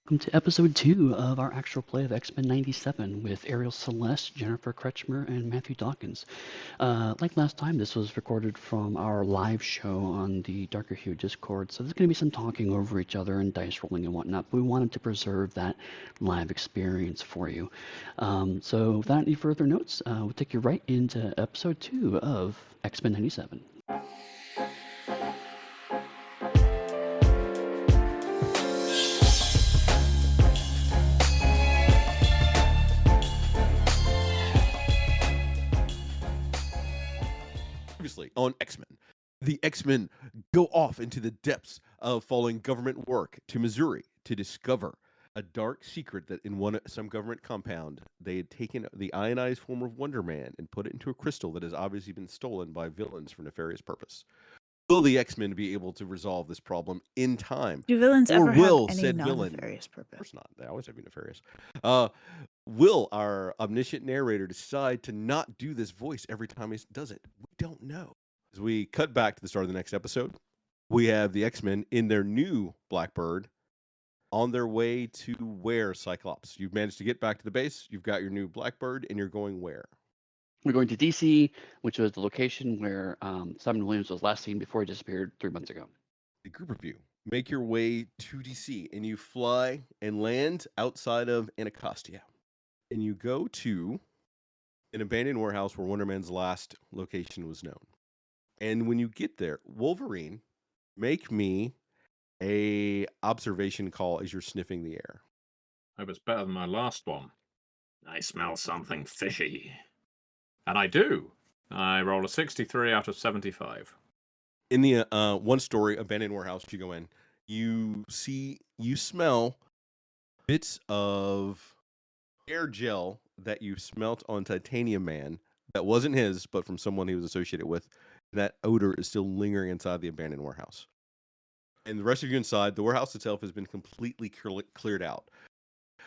Welcome to episode 2 of our actual play of X-Men 97 with Ariel Celeste, Jennifer Kretschmer, and Matthew Dawkins. Like last time, this was recorded from our live show on the Darker Hue Discord, so there's going to be some talking over each other and dice rolling and whatnot, but we wanted to preserve that live experience for you. So without any further notes, we'll take you right into episode 2 of X-Men 97. Previously on X-Men. The X-Men go off into the depths of following government work to Missouri to discover a dark secret that in some government compound they had taken the ionized form of Wonder Man and put it into a crystal that has obviously been stolen by villains for nefarious purpose. Will the X-Men be able to resolve this problem in time? Do villains Or ever have will any said villain, non-nefarious of purpose? course not, they always have to be nefarious. Will our omniscient narrator decide to not do this voice every time he does it? We don't know. As we cut back to the start of the next episode, we have the X-Men in their new Blackbird on their way to where, Cyclops? You've managed to get back to the base, you've got your new Blackbird, and you're going where? We're going to DC, which was the location where Simon Williams was last seen before he disappeared 3 months ago. The group of you make your way to DC, and you fly and land outside of Anacostia. And you go to an abandoned warehouse where Wonder Man's last location was known. And when you get there, Wolverine, make me a observation call as you're sniffing the air. I was better than my last one. I smell something fishy. And I do. I roll a 63 out of 75. In the one story abandoned warehouse you go in, you smell bits of air gel that you smelt on Titanium Man that wasn't his, but from someone he was associated with. That odor is still lingering inside the abandoned warehouse. And the rest of you inside, the warehouse itself has been completely cleared out.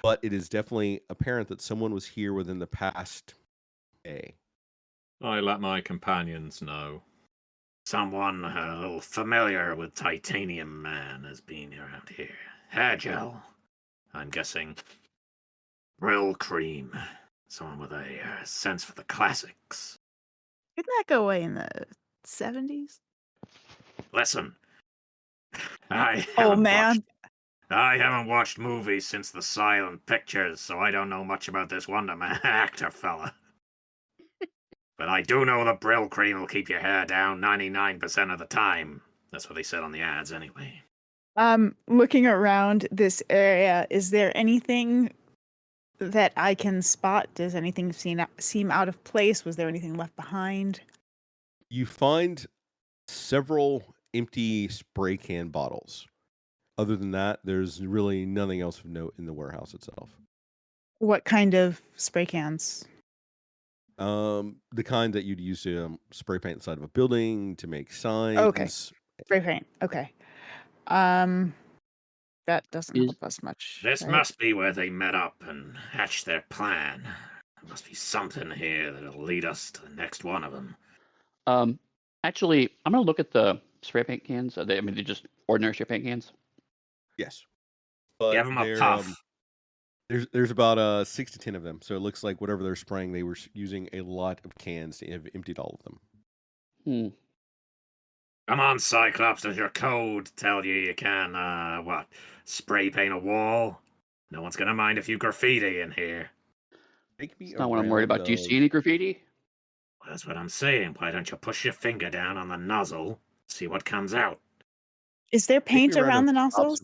But it is definitely apparent that someone was here within the past day. I let my companions know. Someone a little familiar with Titanium Man has been around here. Hair gel. I'm guessing Brill Cream. Someone with a sense for the classics. Didn't that go away in the 70s? Listen, I haven't watched movies since the silent pictures, so I don't know much about this Wonder Man actor fella. But I do know the Brill Cream will keep your hair down 99% of the time. That's what they said on the ads anyway. Looking around this area, is there anything that I can spot? Does anything seem out of place? Was there anything left behind? You find several empty spray can bottles. Other than that, there's really nothing else of note in the warehouse itself. What kind of spray cans? The kind that you'd use to spray paint the side of a building, to make signs. Okay. Spray paint. Okay. That doesn't help us much. This right? must be where they met up and hatched their plan. There must be something here that'll lead us to the next one of them. Actually, I'm going to look at the spray paint cans. They're just ordinary spray paint cans. Yes. But give them a puff. There's about 6 to 10 of them. So it looks like whatever they're spraying, they were using a lot of cans to have emptied all of them. Come on, Cyclops, does your code tell you can, spray paint a wall? No one's gonna mind if you graffiti in here. That's not what I'm worried about. Do you see any graffiti? Well, that's what I'm saying. Why don't you push your finger down on the nozzle, see what comes out? Is there paint around the nozzles?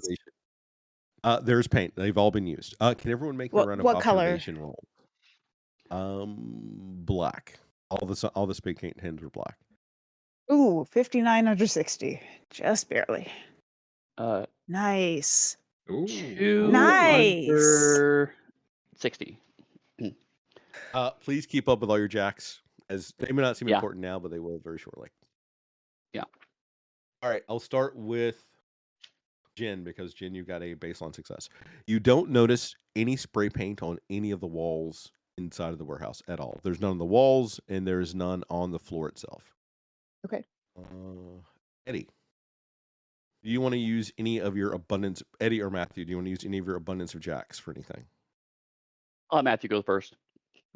There's paint. They've all been used. Can everyone make a round of observation roll? Black. All the spray paint tins were black. Ooh, 59 under 60. Just barely. Nice. Ooh. 2 Nice. under 60. Please keep up with all your jacks, as they may not seem important now, but they will very shortly. Yeah. All right, I'll start with Jen, because Jen, you got a baseline success. You don't notice any spray paint on any of the walls inside of the warehouse at all. There's none on the walls, and there's none on the floor itself. Okay. Eddie. Do you want to use any of your abundance, Eddie or Matthew? Do you want to use any of your abundance of jacks for anything? I'll let Matthew go first.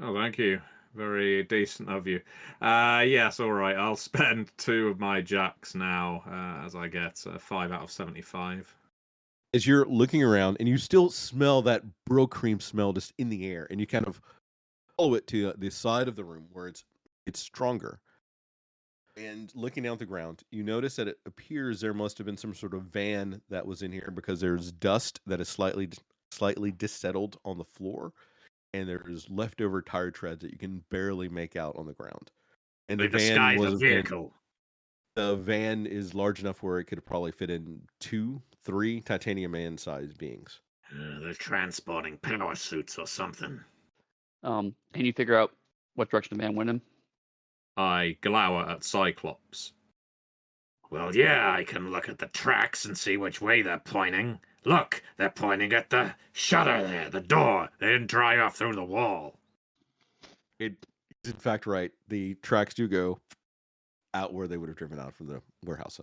Oh, thank you. Very decent of you. Yes, all right. I'll spend 2 of my jacks now, as I get 5 out of 75. As you're looking around, and you still smell that bro cream smell just in the air, and you kind of follow it to the side of the room where it's stronger. And looking down at the ground, you notice that it appears there must have been some sort of van that was in here, because there's dust that is slightly dissettled on the floor, and there's leftover tire treads that you can barely make out on the ground. And They the van disguise a was vehicle. the van is large enough where it could probably fit in 2, 3 titanium man-sized beings. They're transporting power suits or something. Can you figure out what direction the van went in? I glower at Cyclops. Well, yeah, I can look at the tracks and see which way they're pointing. Look, they're pointing at the shutter there, the door. They didn't dry off through the wall. It is in fact right. The tracks do go out where they would have driven out from the warehouse.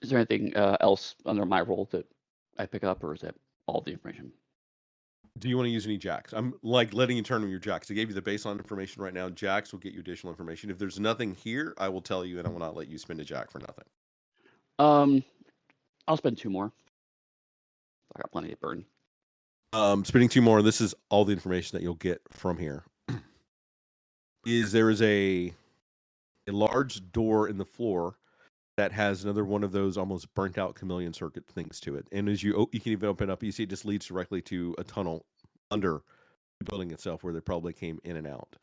Is there anything else under my roll that I pick up, or is that all the information? Do you want to use any jacks? I'm like letting you turn on your jacks. I gave you the baseline information right now. Jacks will get you additional information. If there's nothing here, I will tell you, and I will not let you spend a jack for nothing. I'll spend 2 more. I got plenty to burn. Spending 2 more. This is all the information that you'll get from here. There is a large door in the floor that has another one of those almost burnt out chameleon circuit things to it. And as you can even open it up, you see it just leads directly to a tunnel under the building itself where they probably came in and out.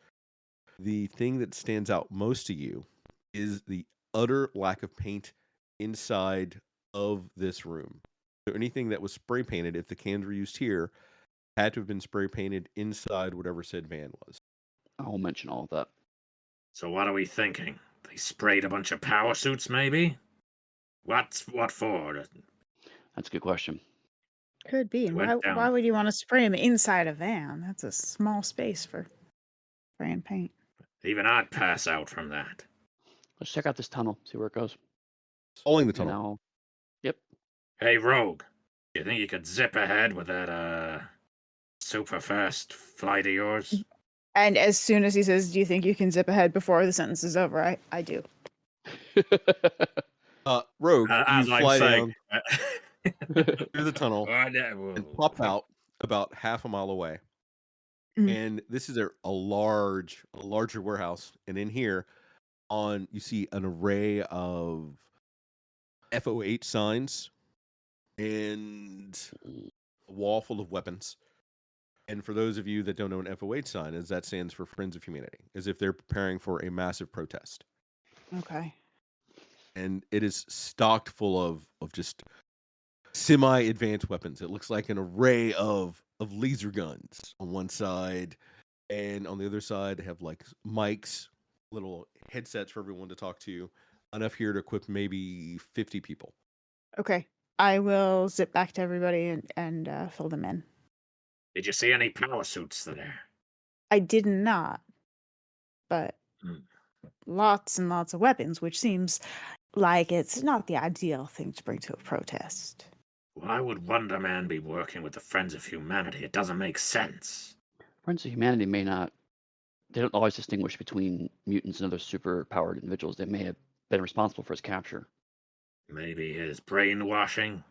The thing that stands out most to you is the utter lack of paint inside of this room. So anything that was spray painted, if the cans were used here, had to have been spray painted inside whatever said van was. I'll mention all of that. So what are we thinking? They sprayed a bunch of power suits, maybe? What for? That's a good question. Could be. And why would you want to spray them inside a van? That's a small space for spraying paint. Even I'd pass out from that. Let's check out this tunnel, see where it goes. Following the tunnel. Yep. Hey, Rogue, you think you could zip ahead with that super fast flight of yours? And as soon as he says, do you think you can zip ahead before the sentence is over? I do. Rogue, you fly down through the tunnel and pop out about half a mile away. And this is a larger warehouse. And in here, you see an array of FOH signs and a wall full of weapons. And for those of you that don't know what an FOH sign is, that stands for Friends of Humanity, as if they're preparing for a massive protest. Okay. And it is stocked full of just semi-advanced weapons. It looks like an array of laser guns on one side, and on the other side they have like mics, little headsets for everyone to talk to, enough here to equip maybe 50 people. Okay. I will zip back to everybody and fill them in. Did you see any power suits there? I did not, but lots and lots of weapons, which seems like it's not the ideal thing to bring to a protest. Why would Wonder Man be working with the Friends of Humanity? It doesn't make sense. Friends of Humanity they don't always distinguish between mutants and other super-powered individuals. They may have been responsible for his capture. Maybe his brainwashing?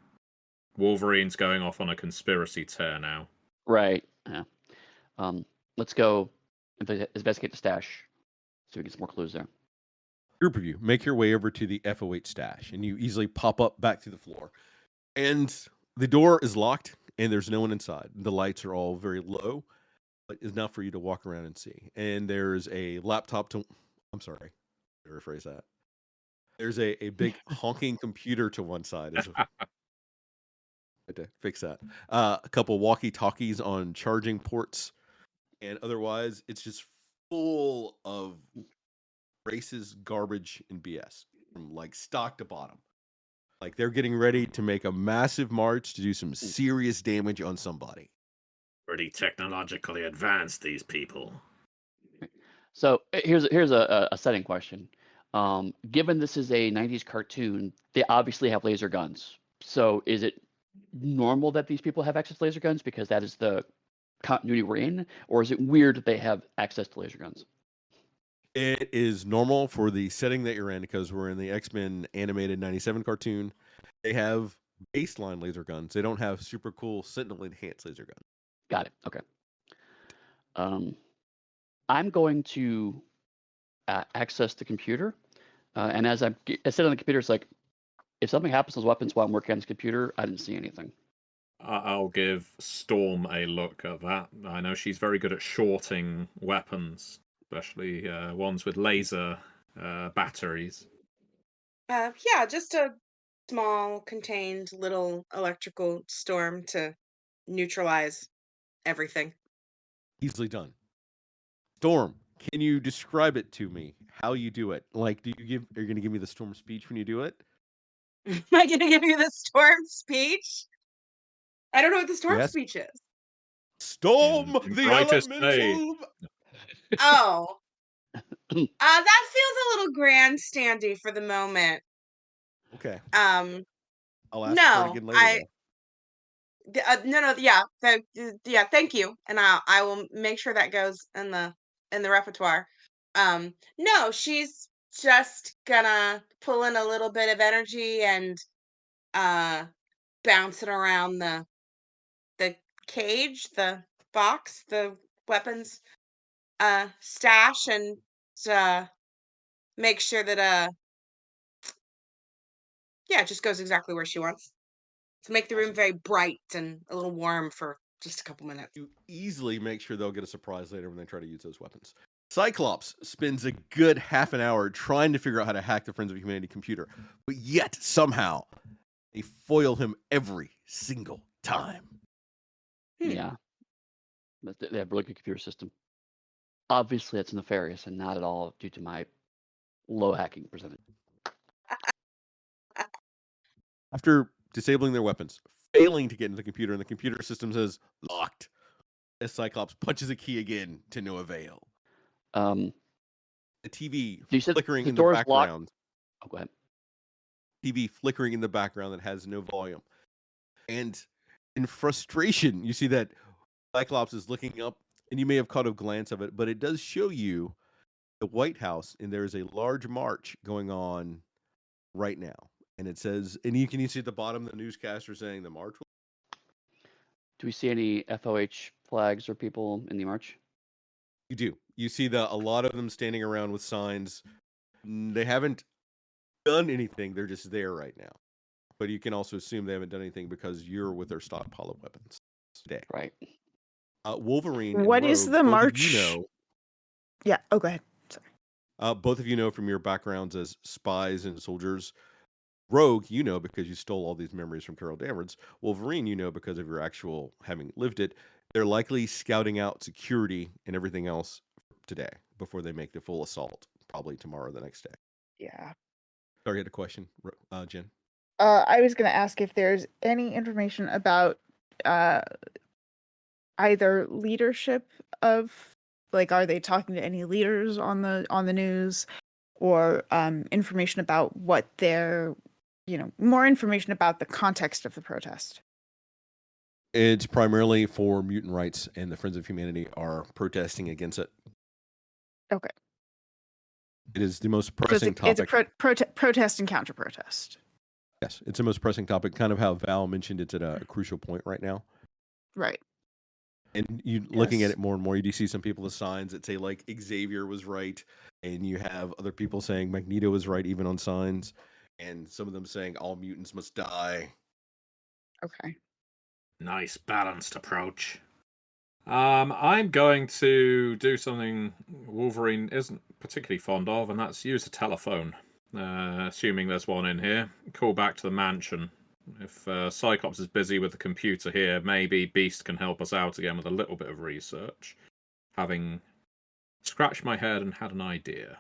Wolverine's going off on a conspiracy tear now. Right. Yeah. Let's go investigate the stash so we get some more clues there. Group of you make your way over to the FOH stash, and you easily pop up back to the floor. And the door is locked, and there's no one inside. The lights are all very low, but it's enough for you to walk around and see. And there's a laptop I'm sorry, to rephrase that. There's a big honking computer to one side. I had to fix that. A couple walkie-talkies on charging ports, and otherwise it's just full of racist garbage and BS from like stock to bottom. Like they're getting ready to make a massive march to do some serious damage on somebody. Pretty technologically advanced, these people. So here's a setting question. Given this is a 90s cartoon, they obviously have laser guns. So is it normal that these people have access to laser guns because that is the continuity we're in, or is it weird that they have access to laser guns? It is normal for the setting that you're in because we're in the X-Men animated 97 cartoon. They have baseline laser guns. They don't have super cool Sentinel enhanced laser guns. Got it. Okay. I'm going to access the computer, and as I sit on the computer, it's like, if something happens to those weapons while I'm working on this computer, I didn't see anything. I'll give Storm a look at that. I know she's very good at shorting weapons, especially ones with laser batteries. Yeah, just a small, contained little electrical storm to neutralize everything. Easily done. Storm, can you describe it to me? How you do it? Like, are you going to give me the Storm speech when you do it? Am I going to give you the storm speech? I don't know what the storm Yes. speech is. Storm the elemental. Oh. That feels a little grandstandy for the moment. Okay. I'll ask for it again later. Yeah, thank you, and I will make sure that goes in the repertoire. No, she's just gonna pull in a little bit of energy and bounce it around the cage, the box, the weapons stash, and make sure that it just goes exactly where she wants. To make the room very bright and a little warm for just a couple minutes. You easily make sure they'll get a surprise later when they try to use those weapons. Cyclops spends a good half an hour trying to figure out how to hack the Friends of Humanity computer, but yet somehow they foil him every single time. Yeah, but they have a really good computer system. Obviously, it's nefarious and not at all due to my low hacking percentage. After disabling their weapons, failing to get into the computer, and the computer system says locked, as Cyclops punches a key again to no avail. The TV flickering in the background. Oh, go ahead. TV flickering in the background that has no volume. And in frustration, you see that Cyclops is looking up, and you may have caught a glance of it, but it does show you the White House, and there is a large march going on right now. And it says, and you see at the bottom the newscaster saying the march. Do we see any FOH flags or people in the march? You do. You see a lot of them standing around with signs. They haven't done anything. They're just there right now. But you can also assume they haven't done anything because you're with their stockpile of weapons today. Right. Wolverine. What is the march? You know, yeah. Oh, go ahead. Sorry. Both of you know from your backgrounds as spies and soldiers. Rogue, you know because you stole all these memories from Carol Danvers. Wolverine, you know because of your actual having lived it. They're likely scouting out security and everything else today before they make the full assault, probably tomorrow or the next day. Yeah. Sorry, I had a question, Jen. I was going to ask if there's any information about either leadership of, like, are they talking to any leaders on the news, or information about what they're, more information about the context of the protest? It's primarily for mutant rights, and the Friends of Humanity are protesting against it. Okay. It is the most pressing topic. It's a protest and counter-protest. Yes, it's the most pressing topic, kind of how Val mentioned it's at a crucial point right now. Right. And looking at it more and more, you do see some people with signs that say, like, Xavier was right, and you have other people saying Magneto was right, even on signs, and some of them saying all mutants must die. Okay. Nice balanced approach. I'm going to do something Wolverine isn't particularly fond of, and that's use a telephone. Assuming there's one in here. Call back to the mansion. If Cyclops is busy with the computer here, maybe Beast can help us out again with a little bit of research. Having scratched my head and had an idea.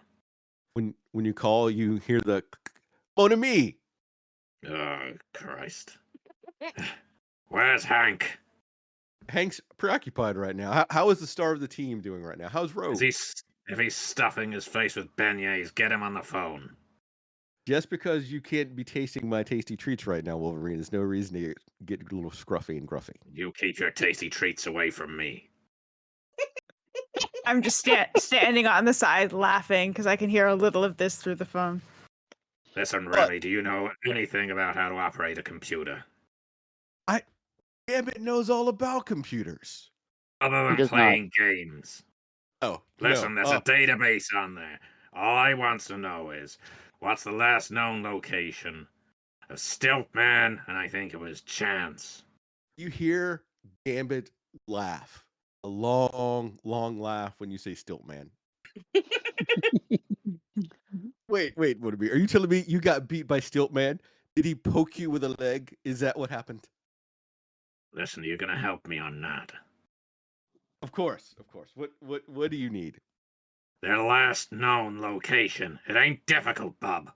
When you call, you hear the phone to me. Oh, Christ. Where's Hank? Hank's preoccupied right now. How is the star of the team doing right now? How's Rogue? Is If he's stuffing his face with beignets, get him on the phone. Just because you can't be tasting my tasty treats right now, Wolverine, there's no reason to get a little scruffy and gruffy. You keep your tasty treats away from me. I'm just standing on the side laughing because I can hear a little of this through the phone. Listen, Remy, do you know anything about how to operate a computer? Gambit knows all about computers. Other He than does not. playing games. Oh, Listen, no. there's a database on there. All I want to know is, what's the last known location of Stiltman, and I think it was Chance. You hear Gambit laugh. A long, long laugh when you say Stiltman. Wait, Woodby, are you telling me you got beat by Stiltman? Did he poke you with a leg? Is that what happened? Listen, you're gonna help me on that. Of course. What do you need? Their last known location. It ain't difficult, bub.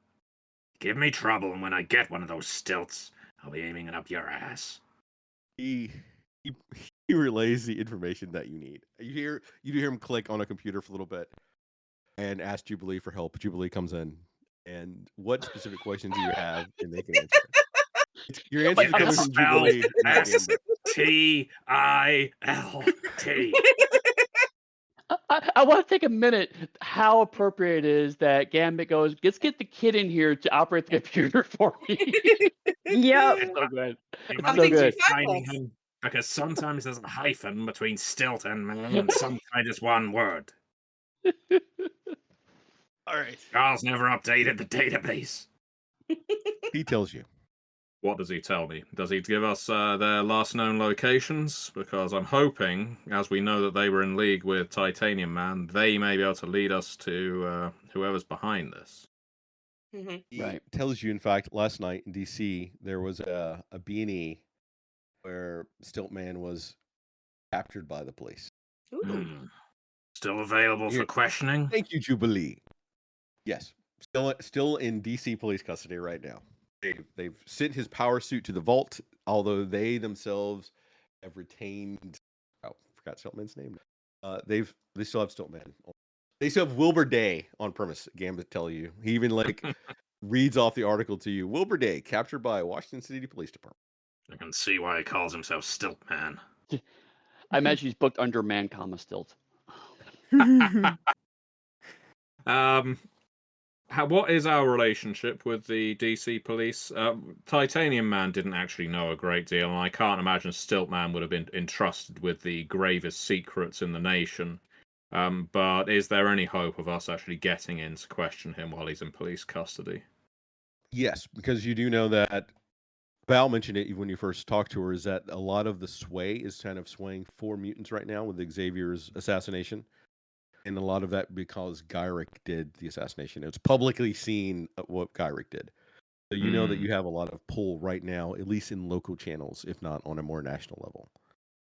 Give me trouble, and when I get one of those stilts, I'll be aiming it up your ass. He relays the information that you need. You hear him click on a computer for a little bit and ask Jubilee for help. Jubilee comes in, and what specific questions do you have? And they can answer. Your answer is You can coming from spell Jubilee. not Gambit. STILT. I want to take a minute. How appropriate it is that Gambit goes, let's get the kid in here to operate the computer for me. Yep. It's so good. You It's might so be good. finding him, because sometimes there's a hyphen between stilt and man, and sometimes it's one word. All right. Charles never updated the database. He tells you. What does he tell me? Does he give us their last known locations? Because I'm hoping, as we know that they were in league with Titanium Man, they may be able to lead us to whoever's behind this. Mhm. He Right. tells you, in fact, last night in DC, there was a B&E where Stiltman was captured by the police. Ooh. Hmm. Still available Here. for questioning? Thank you, Jubilee. Yes, still in DC police custody right now. They've sent his power suit to the vault, although they themselves have retained. Oh, forgot Stiltman's name. They still have Stiltman. They still have Wilbur Day on premise. Gambit tell you. He even reads off the article to you. Wilbur Day captured by Washington City Police Department. I can see why he calls himself Stiltman. I imagine he's booked under man, stilt. What is our relationship with the DC police? Titanium Man didn't actually know a great deal, and I can't imagine Stiltman would have been entrusted with the gravest secrets in the nation. But is there any hope of us actually getting in to question him while he's in police custody? Yes, because you do know that Val mentioned it when you first talked to her, is that a lot of the sway is kind of swaying for mutants right now with Xavier's assassination. And a lot of that because Gyrick did the assassination. It's publicly seen what Gyrick did. So you know that you have a lot of pull right now, at least in local channels, if not on a more national level,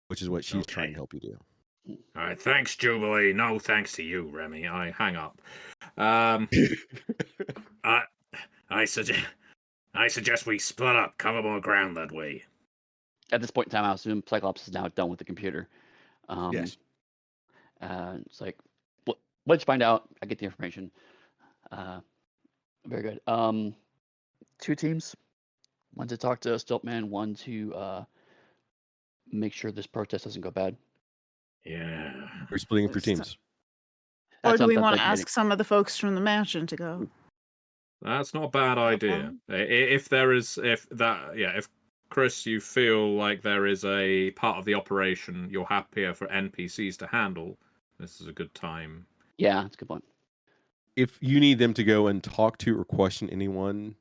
which is what she's trying to help you do. All right, thanks, Jubilee. No thanks to you, Remy. I hang up. I suggest we split up, cover more ground that way. At this point in time, I assume Cyclops is now done with the computer. Yes. It's like, let's find out. I get the information. Very good. 2 teams. One to talk to Stiltman, one to make sure this protest doesn't go bad. Yeah. We're splitting up your teams. Or That do we sounds want to like ask some of the folks from the mansion to go? That's not a bad idea. If Chris, you feel like there is a part of the operation you're happier for NPCs to handle, this is a good time. Yeah, that's a good point. If you need them to go and talk to or question anyone,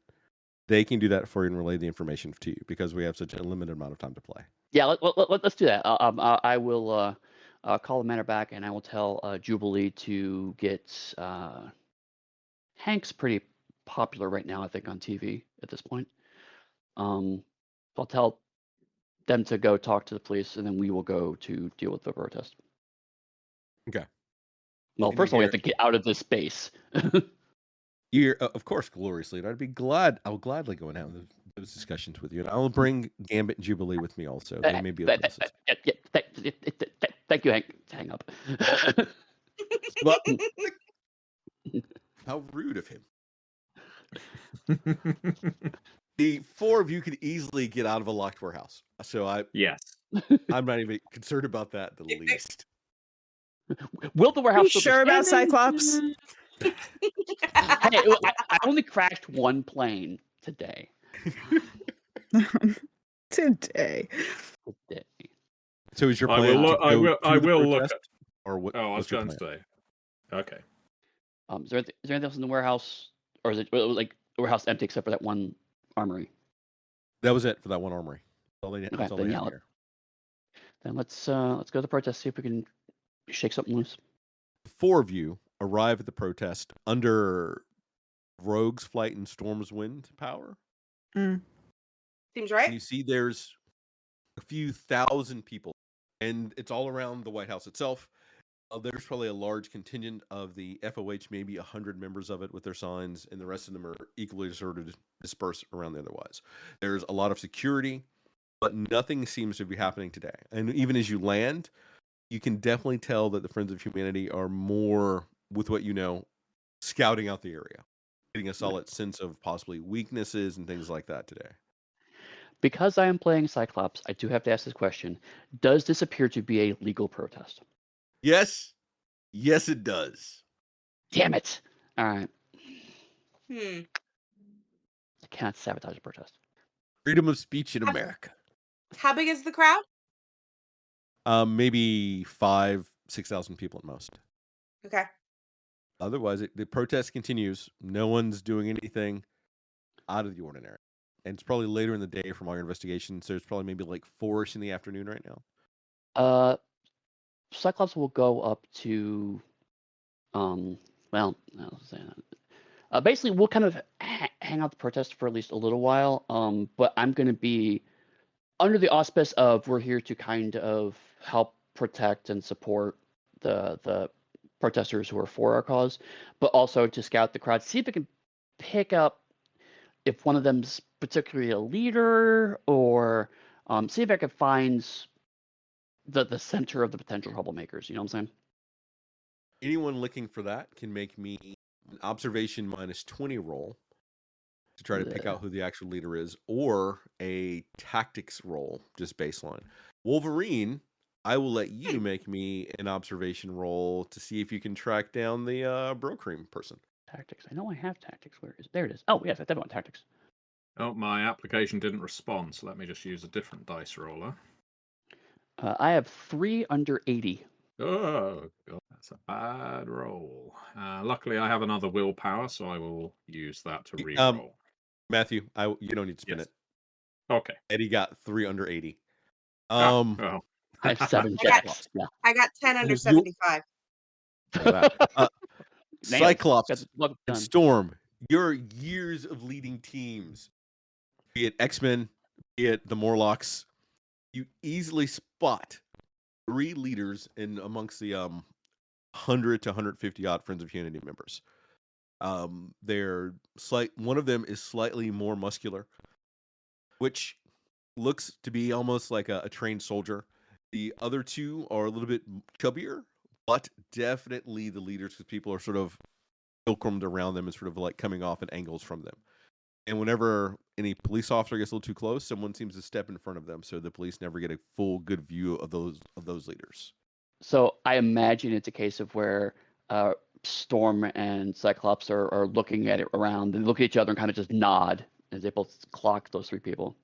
they can do that for you and relay the information to you because we have such a limited amount of time to play. Yeah, let's do that. I will call the manor back, and I will tell Jubilee to get Hank's pretty popular right now, I think, on TV at this point. I'll tell them to go talk to the police, and then we will go to deal with the protest. Okay. Well, And first of all, we have here- to get out of this space. You're, of course, gloriously, and I'd be glad. I'll gladly go and have those discussions with you, and I'll bring Gambit and Jubilee with me also. They may be able to assist. Thank you, Hank. Hang up. Well, how rude of him. The four of you could easily get out of a locked warehouse. So Yes. I'm not even concerned about that the least. Will the warehouse You still be sure about standing? Cyclops? Hey, I only crashed one plane today. Today. Today. So is your I plan will to look. go I to the will look protest, at. or what? Oh, I was what's your going to plan? say. Okay. Is there anything else in the warehouse, or is it like the warehouse empty except for that one armory? That was it for that one armory. Okay, That's all then they yeah, have here. Then let's go to the protest, see if we can shake something loose. The four of you arrive at the protest under Rogue's Flight and Storm's Wind power. Mm. Seems And right. you see there's a few thousand people, and it's all around the White House itself. There's probably a large contingent of the FOH, maybe 100 members of it with their signs, and the rest of them are equally dispersed around the otherwise. There's a lot of security, but nothing seems to be happening today. And even as you land, you can definitely tell that the Friends of Humanity are more, with what you know, scouting out the area, getting a solid sense of possibly weaknesses and things like that today. Because I am playing Cyclops, I do have to ask this question. Does this appear to be a legal protest? Yes. Yes, it does. Damn it. All right. Hmm. I cannot sabotage a protest. Freedom of speech in America. How big is the crowd? Maybe 5,000-6,000 people at most. Okay. Otherwise, the protest continues. No one's doing anything out of the ordinary. And it's probably later in the day from our investigation. So it's probably maybe like 4-ish in the afternoon right now. Cyclops will go up to, basically we'll kind of hang out the protest for at least a little while. But I'm going to be under the auspice of we're here to kind of help protect and support the protesters who are for our cause, but also to scout the crowd, see if we can pick up if one of them's particularly a leader, or see if I can find the center of the potential troublemakers. You know what I'm saying? Anyone looking for that can make me an observation -20 roll to try to pick out who the actual leader is, or a tactics roll, just baseline. Wolverine, I will let you make me an observation roll to see if you can track down the Bro Cream person. Tactics. I know I have tactics. Where is it? There it is. Oh, yes, I definitely want tactics. Oh, my application didn't respond, so let me just use a different dice roller. I have 3 under 80. Oh, God, that's a bad roll. Luckily, I have another willpower, so I will use that to re-roll. Matthew, you don't need to spin Yes. it. Okay. Eddie got 3 under 80. I have 7 Cyclops. Yeah. I got 10 under 75. Cyclops and Storm, your years of leading teams, be it X-Men, be it the Morlocks, you easily spot 3 leaders in amongst the 100 to 150 odd Friends of Humanity members. One of them is slightly more muscular, which looks to be almost like a trained soldier. The other 2 are a little bit chubbier, but definitely the leaders, because people are sort of fulcrumed around them and sort of like coming off at angles from them. And whenever any police officer gets a little too close, someone seems to step in front of them, so the police never get a full good view of those leaders. So I imagine it's a case of where Storm and Cyclops are looking at it around and look at each other and kind of just nod as they both clock those 3 people.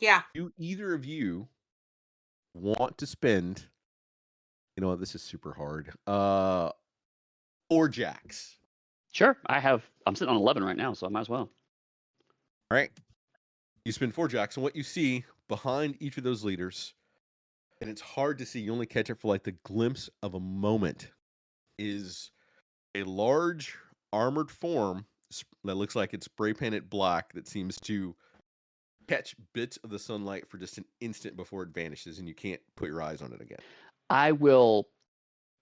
Yeah. Do either of you want to spend, you know what, this is super hard, 4 jacks? Sure. I'm sitting on 11 right now, so I might as well. All right. You spend 4 jacks, and what you see behind each of those leaders, and it's hard to see, you only catch it for like the glimpse of a moment, is a large armored form that looks like it's spray painted black that seems to catch bits of the sunlight for just an instant before it vanishes, and you can't put your eyes on it again. I will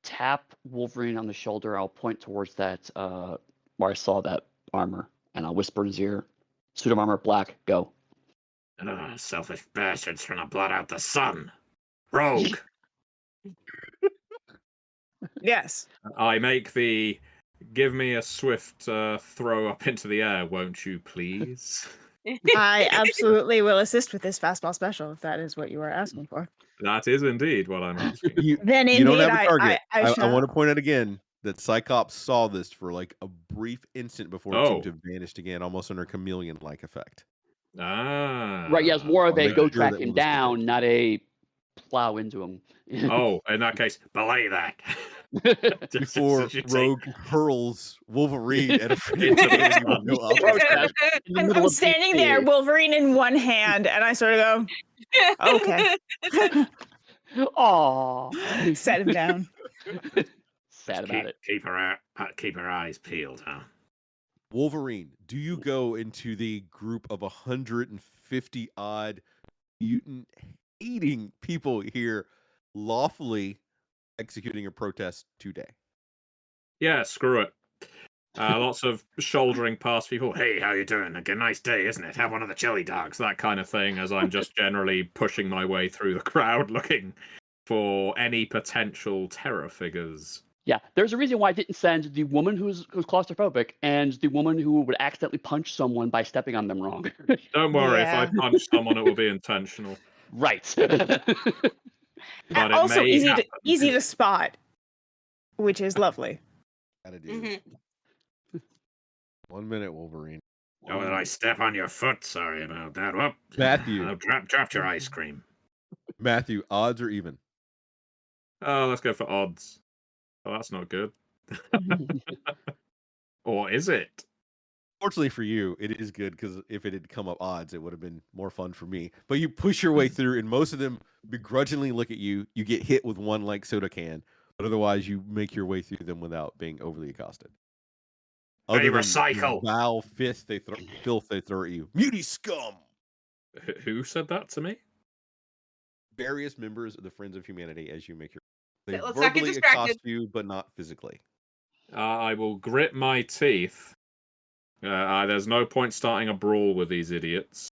tap Wolverine on the shoulder. I'll point towards that where I saw that armor, and I'll whisper in his ear, "Suit of armor, black, go." Selfish bastards trying to blot out the sun. Rogue. Yes. I make the give me a swift throw up into the air, won't you please? I absolutely will assist with this fastball special if that is what you are asking for. That is indeed what I'm asking. Then You don't indeed, have a target. I I want to shall. point out again that Cyclops saw this for like a brief instant before it seemed to Oh. have vanished again, almost under chameleon-like effect. Ah. Right, yes, more of I'll a make go sure track that him we're listening. down, not a plow into him. Oh, in that case, Belay that. Before Should say- Rogue hurls Wolverine at a freaking Into the enemy sun. with no option. Protest in the middle I'm of standing DC. there, Wolverine in one hand, and I sort of go, okay. Aw. Set him down. Sad about it. Keep her eyes peeled, huh? Wolverine, do you go into the group of 150 odd mutant hating people here lawfully executing a protest today? Yeah, screw it. Lots of shouldering past people. Hey, how you doing? A nice day, isn't it? Have one of the chili dogs. That kind of thing, as I'm just generally pushing my way through the crowd looking for any potential terror figures. Yeah, there's a reason why I didn't send the woman who's claustrophobic and the woman who would accidentally punch someone by stepping on them wrong. Don't worry, if I Yeah. punch someone, it will be intentional. Right. But it Also may happen. easy to spot, which is lovely. Gotta do. Mhm. 1 minute, Wolverine. Oh, did I step on your foot? Sorry about that. Whoop. Matthew. I dropped your ice cream. Matthew, odds or even? Oh, let's go for odds. Oh, that's not good. Or is it? Fortunately for you, it is good because if it had come up odds, it would have been more fun for me. But you push your way through, and most of them begrudgingly look at you. You get hit with one like soda can, but otherwise you make your way through them without being overly accosted. Hey, Other than recycle. the vile filth they throw at you. Muty scum! Who said that to me? Various members of the Friends of Humanity as you make your... They Let's not get verbally distracted. accost you, but not physically. I will grit my teeth. There's no point starting a brawl with these idiots.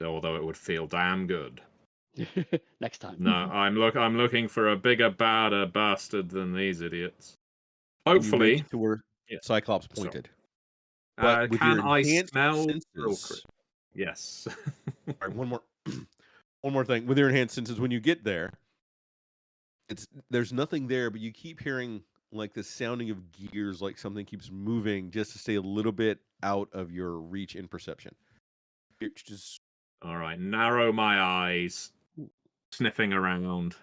Although it would feel damn good. Next time. No, I'm looking for a bigger, badder bastard than these idiots. You Hopefully, reach to where Yeah. Cyclops pointed. But with can your I enhanced smell senses- real quick? Yes. All right, one more thing. With your enhanced senses, when you get there, there's nothing there, but you keep hearing like the sounding of gears, like something keeps moving just to stay a little bit out of your reach in perception. It's just All right, narrow my eyes, sniffing around,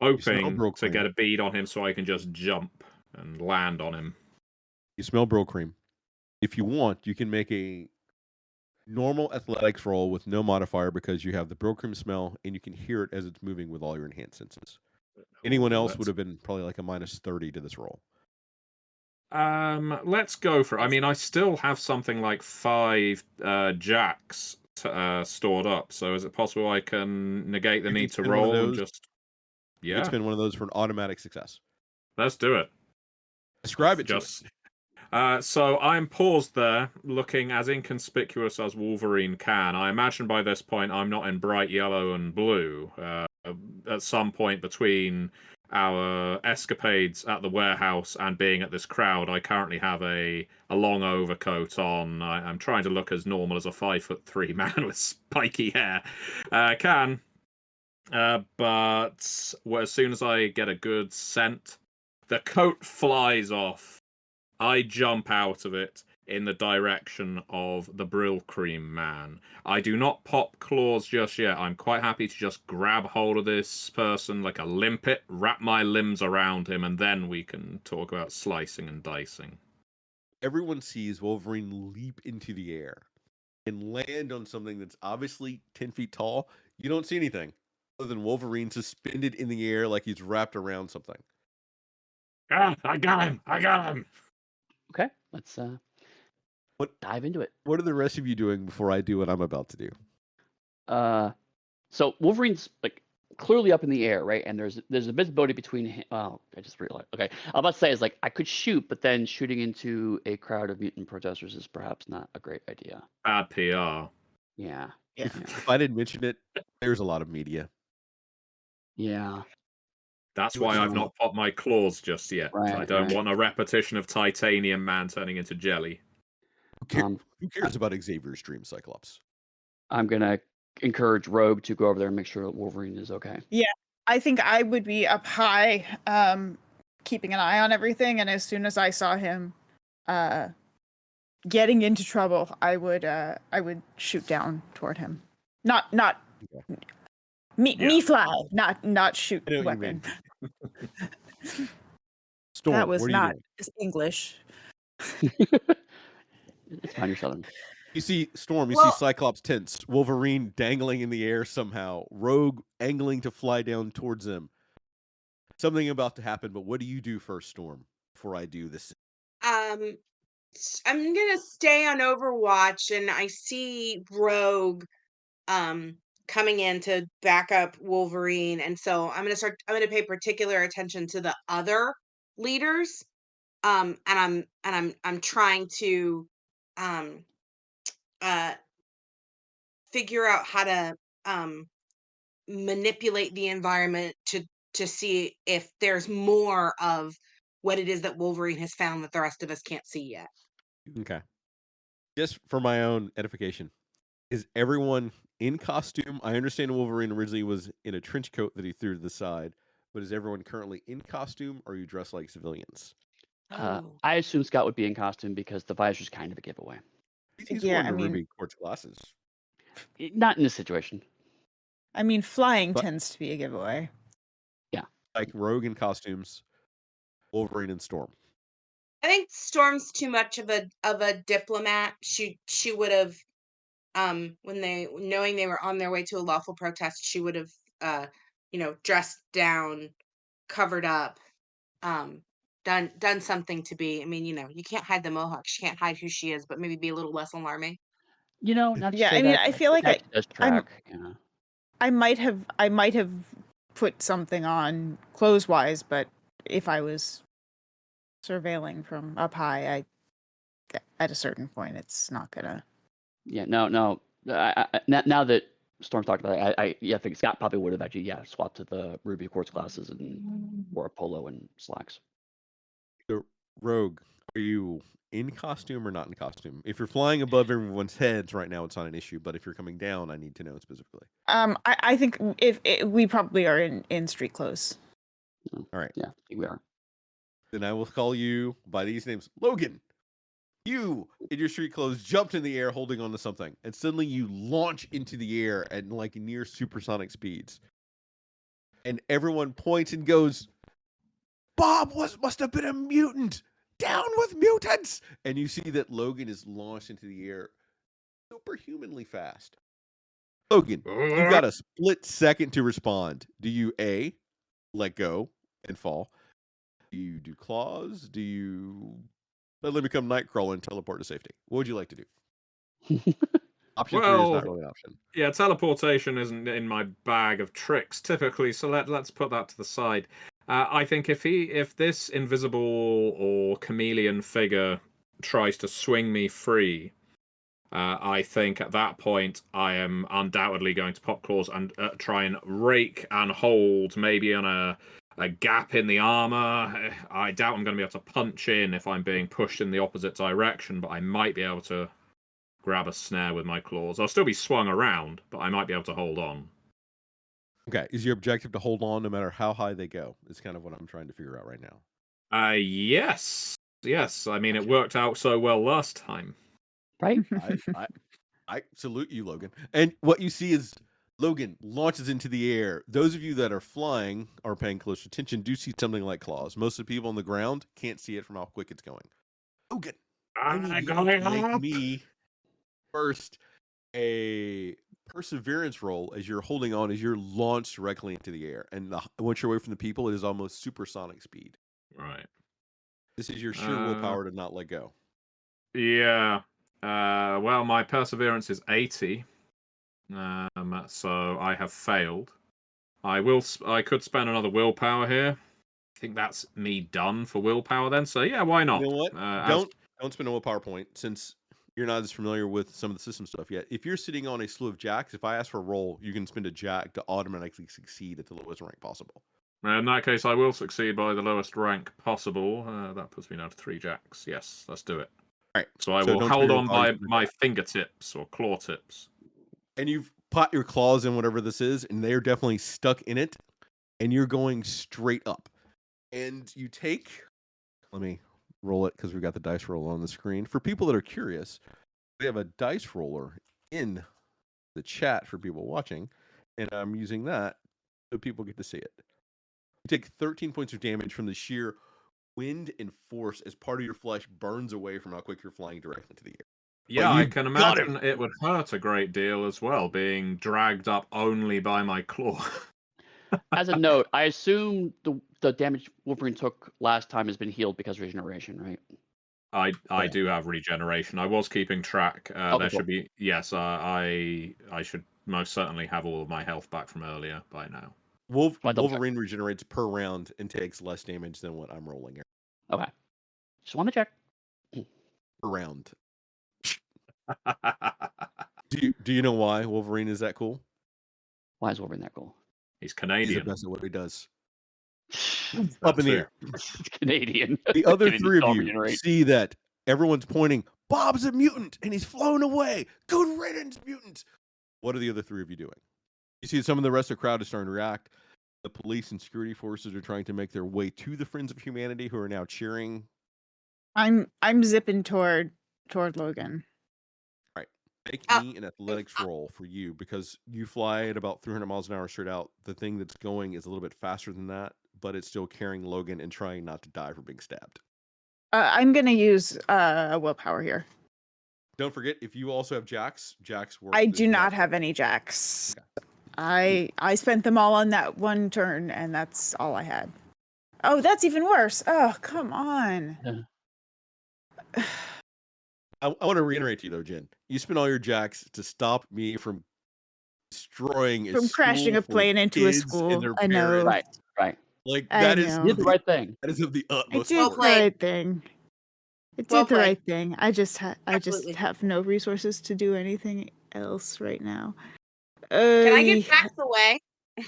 hoping Bro to Cream. get a bead on him so I can just jump and land on him. You smell Bro Cream. If you want, you can make a normal athletics roll with no modifier because you have the Bro Cream smell and you can hear it as it's moving with all your enhanced senses. Anyone else would have been probably like a minus 30 to this roll. Let's go for it. I mean, I still have something like 5 jacks stored up. So is it possible I can negate the You can need to spend one of roll and those. just? You Yeah, can spend one of those for an automatic success. let's do it. Describe it Just. to So I'm paused there, looking as inconspicuous as Wolverine can. I imagine by this point I'm not in bright yellow and blue. At some point between our escapades at the warehouse and being at this crowd, I currently have a long overcoat on. I'm trying to look as normal as a 5'3" man with spiky hair can. But as soon as I get a good scent, the coat flies off. I jump out of it in the direction of the Brill Cream man. I do not pop claws just yet. I'm quite happy to just grab hold of this person like a limpet, wrap my limbs around him, and then we can talk about slicing and dicing. Everyone sees Wolverine leap into the air and land on something that's obviously 10 feet tall. You don't see anything other than Wolverine suspended in the air like he's wrapped around something. Ah, I got him. Okay, let's What- dive into it. What are the rest of you doing before I do what I'm about to do? So Wolverine's like clearly up in the air, right? And there's a visibility between him. Oh, I just realized. Okay, I'm about to say is like I could shoot, but then shooting into a crowd of mutant protesters is perhaps not a great idea. Bad PR. Yeah. Yeah. If I didn't mention it, there's a lot of media. Yeah. That's See what's why I've going not on. popped my claws just yet. I Right, don't right. want a repetition of Titanium Man turning into jelly. Um, Who cares about Xavier's dream, Cyclops? I'm gonna encourage Rogue to go over there and make sure that Wolverine is okay. Yeah, I think I would be up high, keeping an eye on everything, and as soon as I saw him getting into trouble, I would shoot down toward him. Not Okay. me fly, not shoot I know what you weapon. mean. Storm, That was what are you not doing? English. It's fine, you're Southern. You see Storm, you see Well, Cyclops tense, Wolverine dangling in the air somehow, Rogue angling to fly down towards him. Something about to happen, but what do you do first, Storm, before I do this? I'm gonna stay on Overwatch, and I see Rogue coming in to back up Wolverine, and so I'm gonna pay particular attention to the other leaders. And I'm trying to um uh figure out how to um manipulate the environment to see if there's more of what it is that Wolverine has found that the rest of us can't see yet. Okay. Just for my own edification, is everyone in costume? I understand Wolverine originally was in a trench coat that he threw to the side, but is everyone currently in costume, or are you dressed like civilians? Oh. I assume Scott would be in costume because the visor's kind of a giveaway. He's yeah, wearing I the mean, ruby quartz glasses. Not in this situation. flying But tends to be a giveaway. like Rogue in costumes, Wolverine and Storm. I think Storm's too much of a diplomat. She would have when they knowing they were on their way to a lawful protest, she would have dressed down, covered up, um done something to be. I mean, you can't hide the mohawk. She can't hide who she is, but maybe be a little less alarming. Not to Yeah, say I mean, that I feel like that does I'm track. Yeah. I might have put something on clothes wise, but if I was surveilling from up high, at a certain point, it's not gonna. Yeah, no. Now that Storm talked about it, I think Scott probably would have actually swapped to the ruby quartz glasses and wore a polo and slacks. So, Rogue, are you in costume or not in costume? If you're flying above everyone's heads right now, it's not an issue. But if you're coming down, I need to know specifically. I think if we probably are in street clothes. All right. Yeah, I think we are. Then I will call you by these names. Logan, you in your street clothes jumped in the air holding onto something, and suddenly you launch into the air at like near supersonic speeds. And everyone points and goes, Bob must have been a mutant. Down with mutants! And you see that Logan is launched into the air superhumanly fast. Logan, you've got a split second to respond. Do you A, let go and fall? Do you do claws? Do you let him become Nightcrawler and teleport to safety? What would you like to do? Option 3 is not Well, really an option. yeah, teleportation isn't in my bag of tricks typically, so let's put that to the side. I think if this invisible or chameleon figure tries to swing me free, I think at that point I am undoubtedly going to pop claws and try and rake and hold, maybe on a gap in the armor. I doubt I'm going to be able to punch in if I'm being pushed in the opposite direction, but I might be able to grab a snare with my claws. I'll still be swung around, but I might be able to hold on. Okay, is your objective to hold on no matter how high they go? Is kind of what I'm trying to figure out right now. Yes. I mean, it worked out so well last time. Right? I salute you, Logan. And what you see is Logan launches into the air. Those of you that are flying are paying close attention. Do see something like claws. Most of the people on the ground can't see it from how quick it's going. Logan, I need you to make me first a perseverance roll as you're holding on, as you're launched directly into the air. And once you're away from the people, it is almost supersonic speed. Right. This is your sheer willpower to not let go. Yeah. Well, my perseverance is 80. So I have failed. I could spend another willpower here. I think that's me done for willpower then. So yeah, why not? You know what? Don't spend a willpower point since you're not as familiar with some of the system stuff yet. If you're sitting on a slew of jacks, if I ask for a roll, you can spend a jack to automatically succeed at the lowest rank possible. In that case, I will succeed by the lowest rank possible. That puts me down to 3 jacks. Yes, let's do it. All right. So I So will don't hold spend your on bodies by for my that. fingertips or claw tips. And you've put your claws in whatever this is, and they're definitely stuck in it. And you're going straight up. And you take. Let me roll it because we've got the dice roller on the screen. For people that are curious, we have a dice roller in the chat for people watching, and I'm using that so people get to see it. You take 13 points of damage from the sheer wind and force as part of your flesh burns away from how quick you're flying directly into the air. Yeah, But I you can got imagine it would hurt a great deal as well, being dragged up only by my claw. As a note, I assume the damage Wolverine took last time has been healed because of regeneration, right? I do have regeneration. I was keeping track. Okay, There cool. should be yes. I should most certainly have all of my health back from earlier by now. Well, I double check. Wolverine regenerates per round and takes less damage than what I'm rolling here. Okay. Just want to check. Per round. Do you know why Wolverine is that cool? Why is Wolverine that cool? He's He's the Canadian. best at what he does. That's Up in the it. air. It's Canadian. The other Canadian three of don't you regenerate. see that everyone's pointing, Bob's a mutant, and he's flown away. Good riddance, mutant. What are the other three of you doing? You see some of the rest of the crowd is starting to react. The police and security forces are trying to make their way to the Friends of Humanity, who are now cheering. I'm zipping toward Logan. Make Oh, me an athletics roll for you, because you fly at about 300 miles an hour straight out. The thing that's going is a little bit faster than that, but it's still carrying Logan and trying not to die for being stabbed. I'm gonna use a willpower here. Don't forget, if you also have jacks work. I as do not well. have any jacks. Okay. I spent them all on that one turn, and that's all I had. Oh, that's even worse. Oh, come on. I want to reiterate to you though, Jen. You spent all your jacks to stop me from destroying From crashing a plane into a school. I know. Right. Like I that is know. You did the right thing. that is of the I utmost did the Well importance. played. right thing. It Well did the played. right thing. I just Absolutely. have no resources to do anything else right now. Can I get Jax away? Can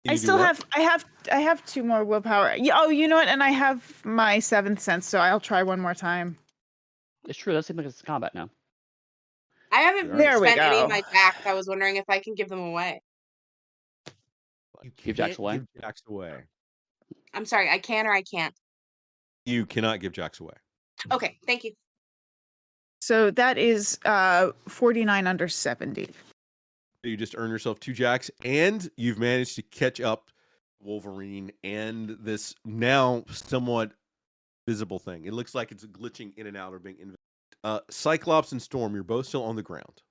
I you do still what? I have 2 more willpower. Oh, you know what? And I have my 7th sense, so I'll try one more time. It's true. That seems like it's combat now. I haven't There we spent any go. of my Jax. I was wondering if I can give them away. You Give Jax can't away? give Jax away. I'm sorry, I can or I can't. You cannot give Jax away. Okay, thank you. So that is 49 under 70. You just earn yourself 2 jacks, and you've managed to catch up Wolverine and this now somewhat visible thing. It looks like it's glitching in and out or being invisible. Cyclops and Storm, you're both still on the ground.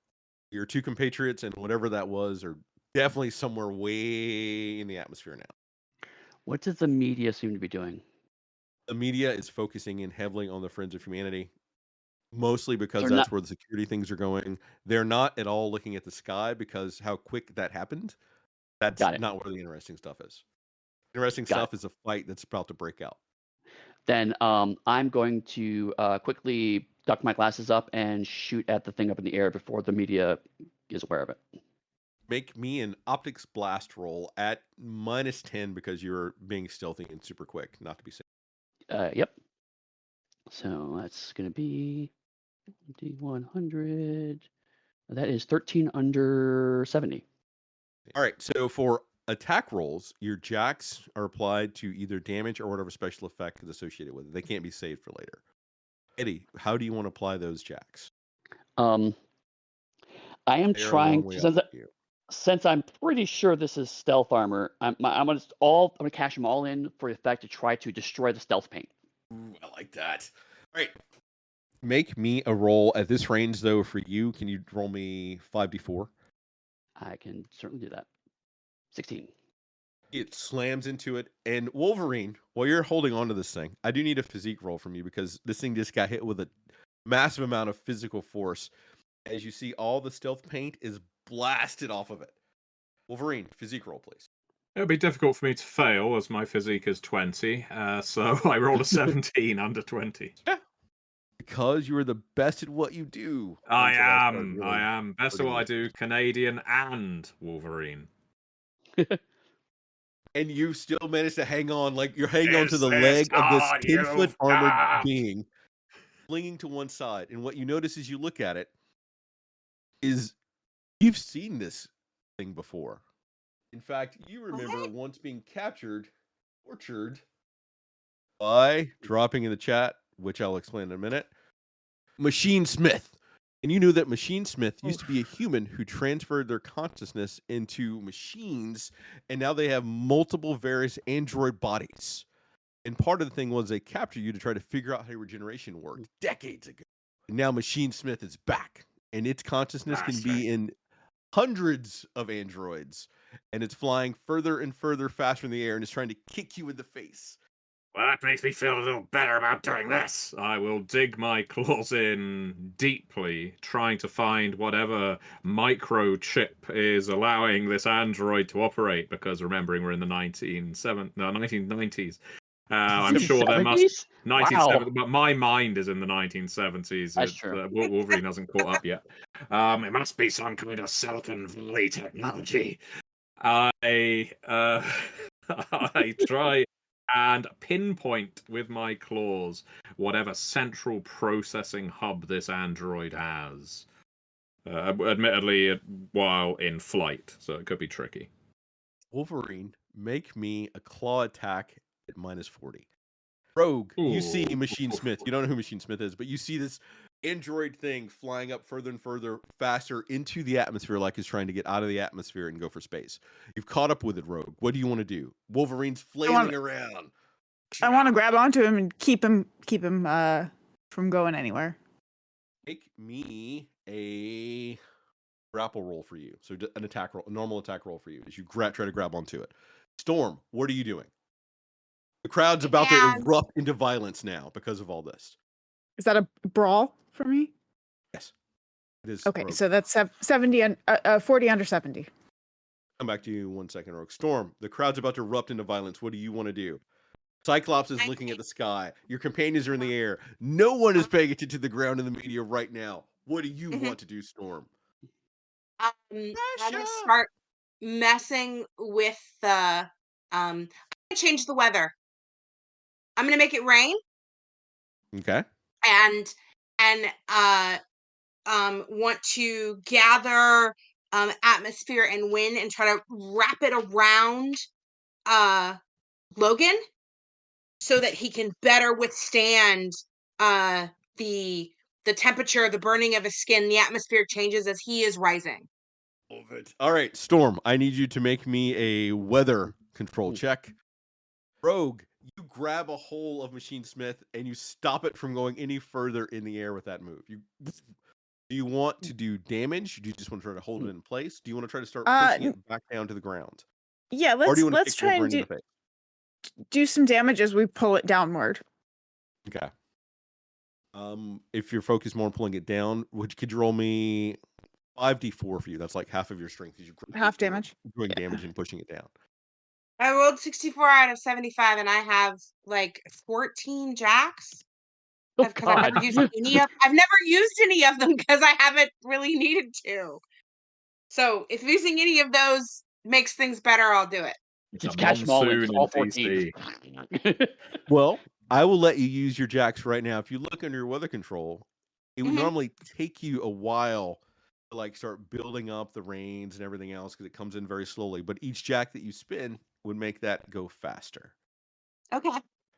Your 2 compatriots and whatever that was are definitely somewhere way in the atmosphere now. What does the media seem to be doing? The media is focusing in heavily on the Friends of Humanity, mostly because They're that's not- where the security things are going. They're not at all looking at the sky because how quick that happened. That's Got it. not where the interesting stuff is. Interesting Got stuff is a fight that's about to break out. Then I'm going to quickly duck my glasses up and shoot at the thing up in the air before the media is aware of it. Make me an optics blast roll at -10 because you're being stealthy and super quick, not to be safe. Yep. So that's going to be D100. That is 13 under 70. All right, so for attack rolls, your jacks are applied to either damage or whatever special effect is associated with it. They can't be saved for later. Eddie, how do you want to apply those jacks? I am They are a long trying way to, up with you. since I'm pretty sure this is stealth armor. I'm gonna cash them all in for the effect to try to destroy the stealth paint. Ooh, I like that. All right. Make me a roll at this range, though, for you. Can you roll me 5d4? I can certainly do that. 16. It slams into it. And Wolverine, while you're holding on to this thing, I do need a physique roll from you because this thing just got hit with a massive amount of physical force. As you see, all the stealth paint is blasted off of it. Wolverine, physique roll, please. It would be difficult for me to fail as my physique is 20, so I rolled a 17 under 20. Because you are the best at what you do. I Until start am. really I am. Best at hurting what I you. do, Canadian and Wolverine. and you still manage to hang on, like you're hanging on to Is the this leg of this all 10-foot you've armored got? being, flinging to one side. And what you notice as you look at it is you've seen this thing before. In fact, you remember What? once being captured, tortured by dropping in the chat, which I'll explain in a minute, Machine Smith. And you knew that Machine Smith used to be a human who transferred their consciousness into machines, and now they have multiple various android bodies. And part of the thing was they captured you to try to figure out how regeneration worked decades ago. And now Machine Smith is back, and its consciousness can be in hundreds of androids, and it's flying further and further faster in the air and is trying to kick you in the face. Well, that makes me feel a little better about doing this. I will dig my claws in deeply, trying to find whatever microchip is allowing this android to operate, because remembering we're in the 1990s. I'm sure there must 1970, but my mind is in the 1970s. That's true. Wolverine hasn't caught up yet. It must be some kind of Silicon Valley technology. I try and pinpoint with my claws whatever central processing hub this android has. Admittedly, while in flight, so it could be tricky. Wolverine, make me a claw attack at -40. Rogue, you see Machine Smith. You don't know who Machine Smith is, but you see this android thing flying up further and further, faster into the atmosphere, like it's trying to get out of the atmosphere and go for space. You've caught up with it, Rogue. What do you want to do? Wolverine's flailing around. I want to grab onto him and keep him from going anywhere. Make me a grapple roll for you. So an attack roll, a normal attack roll for you as you try to grab onto it. Storm, what are you doing? The crowd's about to erupt into violence now because of all this. Is that a brawl for me? Yes. It is. Okay, Rogue. so that's 70 and 40 under 70. Come back to you in 1 second, Rogue. Storm, the crowd's about to erupt into violence. What do you want to do? Cyclops is looking at the sky. Your companions are in the air. No one is paying attention to the ground in the media right now. What do you want to do, Storm? I'm gonna start messing with the. I'm gonna change the weather. I'm gonna make it rain. Okay. And want to gather atmosphere and wind and try to wrap it around Logan so that he can better withstand the temperature, the burning of his skin, the atmospheric changes as he is rising. All right, Storm, I need you to make me a weather control check. Rogue, you grab a hold of Machine Smith and you stop it from going any further in the air with that move. Do you want to do damage? Do you just want to try to hold it in place? Do you want to try to start pushing it back down to the ground? Yeah, let's try and do some damage as we pull it downward. Okay. If you're focused more on pulling it down, could you roll me 5d4 for you? That's like half of your strength. Half damage. Doing damage and pushing it down. I rolled 64 out of 75, and I have like 14 jacks. I've never used any of them because I haven't really needed to. So if using any of those makes things better, I'll do it. Just catch them all, all 14. Well, I will let you use your jacks right now. If you look under your weather control, it would normally take you a while to like start building up the rains and everything else because it comes in very slowly. But each jack that you spin would make that go faster. Okay.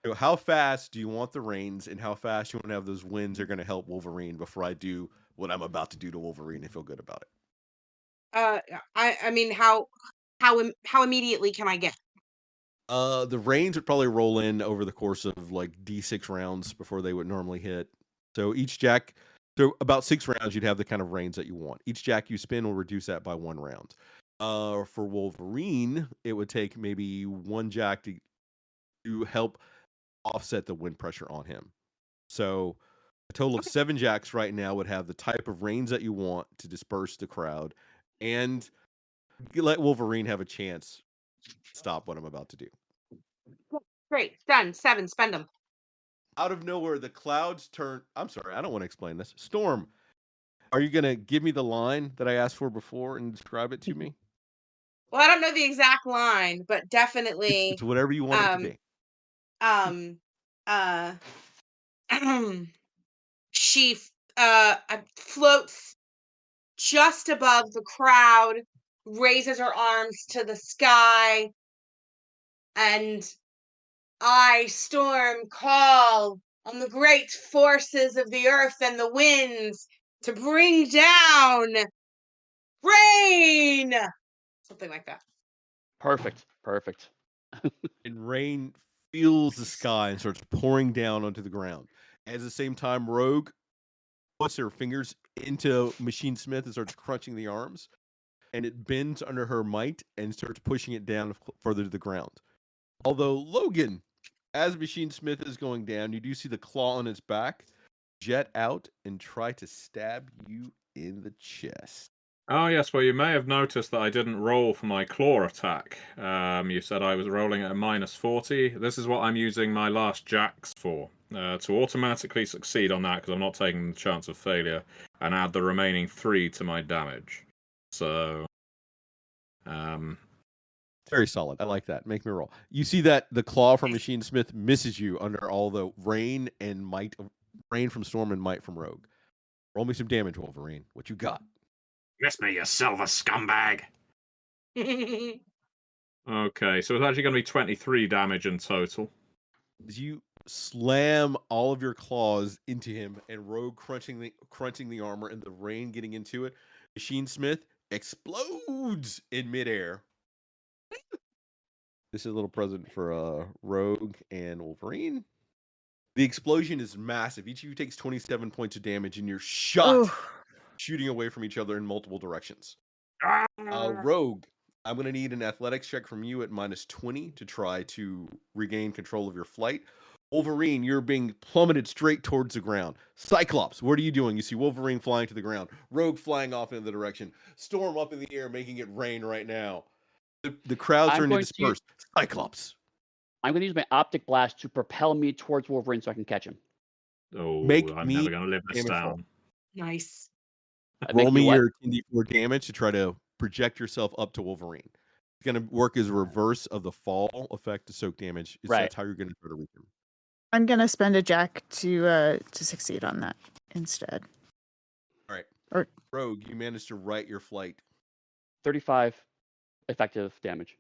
So how fast do you want the rains, and how fast you want to have those winds are going to help Wolverine before I do what I'm about to do to Wolverine and feel good about it? I mean, how immediately can I get? The rains would probably roll in over the course of like D6 rounds before they would normally hit. So each jack, so about 6 rounds, you'd have the kind of rains that you want. Each jack you spin will reduce that by 1 round. For Wolverine, it would take maybe 1 jack to help offset the wind pressure on him. So a total of 7 jacks right now would have the type of rains that you want to disperse the crowd and let Wolverine have a chance to stop what I'm about to do. Great. Done. 7. Spend them. Out of nowhere, the clouds turn. I'm sorry, I don't want to explain this. Storm, are you going to give me the line that I asked for before and describe it to me? Well, I don't know the exact line, but It's definitely, whatever you want it to um, be. um, uh, she floats just above the crowd, raises her arms to the sky, and I, Storm, call on the great forces of the earth and the winds to bring down rain. Something like that. Perfect. Perfect. And rain fills the sky and starts pouring down onto the ground. At the same time, Rogue puts her fingers into Machine Smith and starts crunching the arms, and it bends under her might and starts pushing it down further to the ground. Although Logan, as Machine Smith is going down, you do see the claw on its back jet out and try to stab you in the chest. Oh, yes. Well, you may have noticed that I didn't roll for my claw attack. You said I was rolling at a -40. This is what I'm using my last jacks for. To automatically succeed on that, because I'm not taking the chance of failure, and add the remaining 3 to my damage. So, Very solid. I like that. Make me roll. You see that the claw from Machine Smith misses you under all the rain and might, rain from Storm and might from Rogue. Roll me some damage, Wolverine. What you got? Miss me, you silver scumbag. okay, so it's actually going to be 23 damage in total. As you slam all of your claws into him and Rogue crunching the armor and the rain getting into it, Machine Smith explodes in midair. This is a little present for Rogue and Wolverine. The explosion is massive. Each of you takes 27 points of damage, and you're shot, shooting away from each other in multiple directions. Rogue, I'm going to need an athletics check from you at -20 to try to regain control of your flight. Wolverine, you're being plummeted straight towards the ground. Cyclops, what are you doing? You see Wolverine flying to the ground. Rogue flying off in the direction. Storm up in the air, making it rain right now. The crowd's starting to disperse. Cyclops. I'm going to use my optic blast to propel me towards Wolverine so I can catch him. Oh, Make I'm me never going to live this damage roll. down. Nice. Roll Make me you what? your 10d4 damage to try to project yourself up to Wolverine. It's going to work as a reverse of the fall effect to soak damage. Right. That's how you're going to try to reach him. I'm gonna spend a jack to succeed on that instead. All right. Or Rogue, you managed to right your flight. 35 effective damage.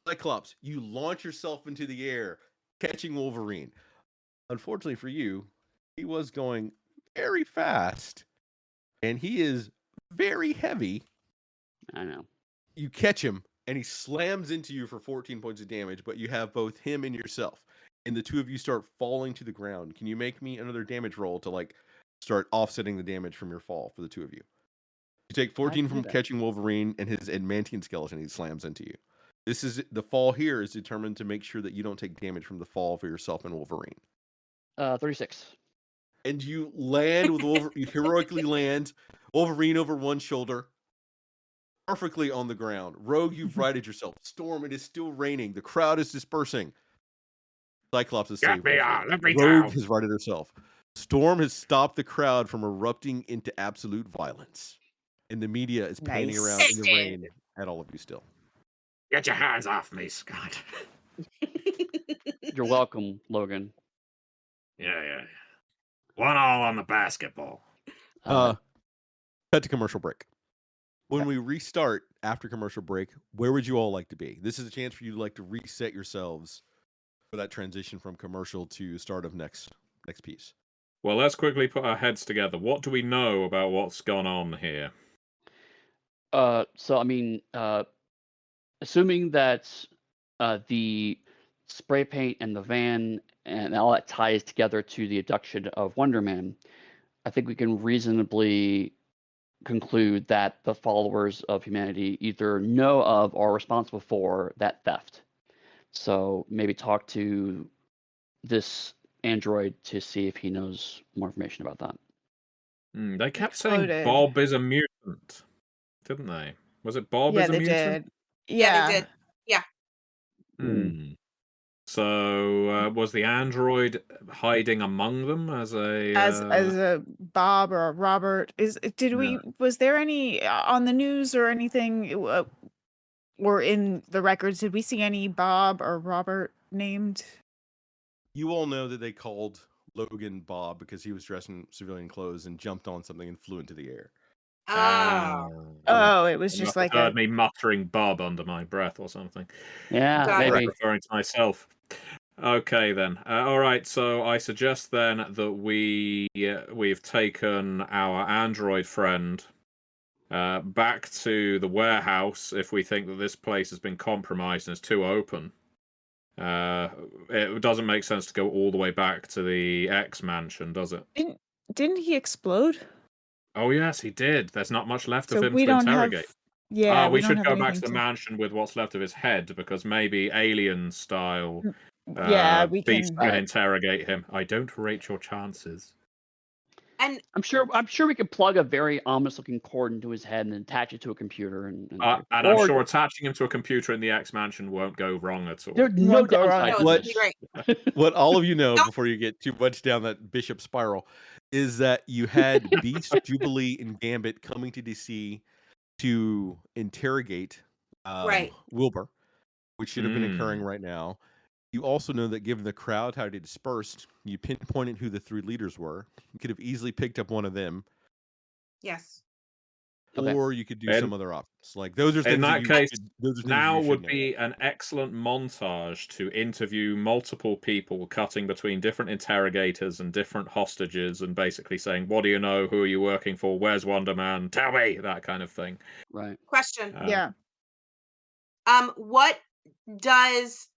Cyclops, you launch yourself into the air, catching Wolverine. Unfortunately for you, he was going very fast, and he is very heavy. I know. You catch him, and he slams into you for 14 points of damage, but you have both him and yourself. And the two of you start falling to the ground. Can you make me another damage roll to start offsetting the damage from your fall for the two of you? You take 14 from catching Wolverine and his adamantium skeleton he slams into you. This is the fall here is determined to make sure that you don't take damage from the fall for yourself and Wolverine. 36. And you land with you heroically land Wolverine over one shoulder, perfectly on the ground. Rogue, you've righted yourself. Storm, it is still raining. The crowd is dispersing. Cyclops is saved. Let me Rogue down. has righted herself. Storm has stopped the crowd from erupting into absolute violence. And the media is panning around in the rain at all of you still. Get your hands off me, Scott. You're welcome, Logan. Yeah. 1-1 on the basketball. Cut to commercial break. When we restart after commercial break, where would you all like to be? This is a chance for you to reset yourselves for that transition from commercial to start of next piece. Well, let's quickly put our heads together. What do we know about what's gone on here? So I mean, assuming that the spray paint and the van and all that ties together to the abduction of Wonder Man, I think we can reasonably conclude that the followers of humanity either know of or are responsible for that theft. So maybe talk to this android to see if he knows more information about that. They kept saying Bob is a mutant, didn't they? Was it Bob is a mutant? Did. Yeah, they did. Yeah. So was the android hiding among them as a Bob or a Robert? Was there any on the news or anything? or in the records, did we see any Bob or Robert named? You all know that they called Logan Bob because he was dressed in civilian clothes and jumped on something and flew into the air. Ah, Oh, it was You just must have like heard a. me muttering Bob under my breath or something. Yeah, Got it. maybe. Referring to myself. Okay then. All right. So I suggest then that we've taken our android friend back to the warehouse if we think that this place has been compromised and is too open. It doesn't make sense to go all the way back to the X mansion, does it? Didn't he explode? Oh yes, he did. There's not much left So of him we to don't have. interrogate. Yeah, We don't should have go back anything to the mansion with what's left of his head, because maybe alien style Yeah, we Beast can. can interrogate him. I don't rate your chances. and I'm sure we could plug a very ominous-looking cord into his head and then attach it to a computer, and I'm sure attaching him to a computer in the X mansion won't go wrong at all. there's no Won't go wrong. downside no, to it's What- gonna be great. What all of you know Nope. before you get too much down that Bishop spiral is that you had Beast, Jubilee, and Gambit coming to DC to interrogate Right. Wilbur, which should have been occurring right now. You also know that given the crowd, how they dispersed, you pinpointed who the three leaders were. You could have easily picked up one of them, Yes. Okay. or you could do In- some other options. Like those are things In that that you case, should, those are things now you should would know. be an excellent montage to interview multiple people, cutting between different interrogators and different hostages, and basically saying, "What do you know? Who are you working for? Where's Wonder Man? Tell me!" That kind of thing. Right. Question. Yeah. What does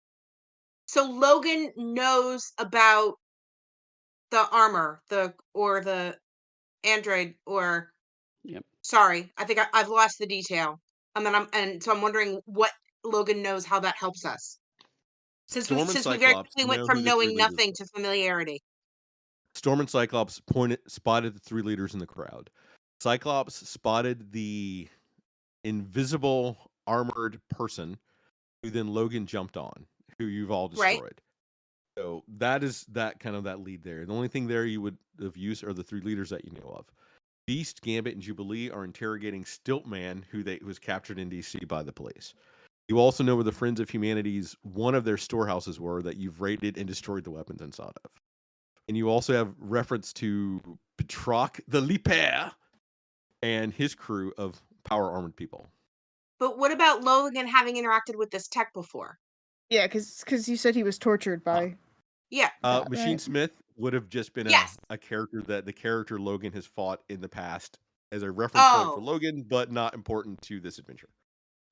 so Logan knows about the armor, the android, or Yep. sorry, I think I've lost the detail. So I'm wondering what Logan knows, how that helps us. Since we Storm and very Cyclops quickly know went who from the three knowing leaders nothing were. to familiarity. Storm and Cyclops spotted the three leaders in the crowd. Cyclops spotted the invisible armored person who then Logan jumped on, who you've all Right. destroyed. So that is that kind of that lead there. The only thing there you would have used are the three leaders that you know of. Beast, Gambit, and Jubilee are interrogating Stiltman, who was captured in DC by the police. You also know where the Friends of Humanity's one of their storehouses were that you've raided and destroyed the weapons inside of. And you also have reference to Petrock the Lipair and his crew of power armored people. But what about Logan having interacted with this tech before? Yeah, because you said he was tortured by. Yeah. That, Machine right. Smith would have just been Yes. a character that the character Logan has fought in the past as a reference point for Oh. Logan, but not important to this adventure.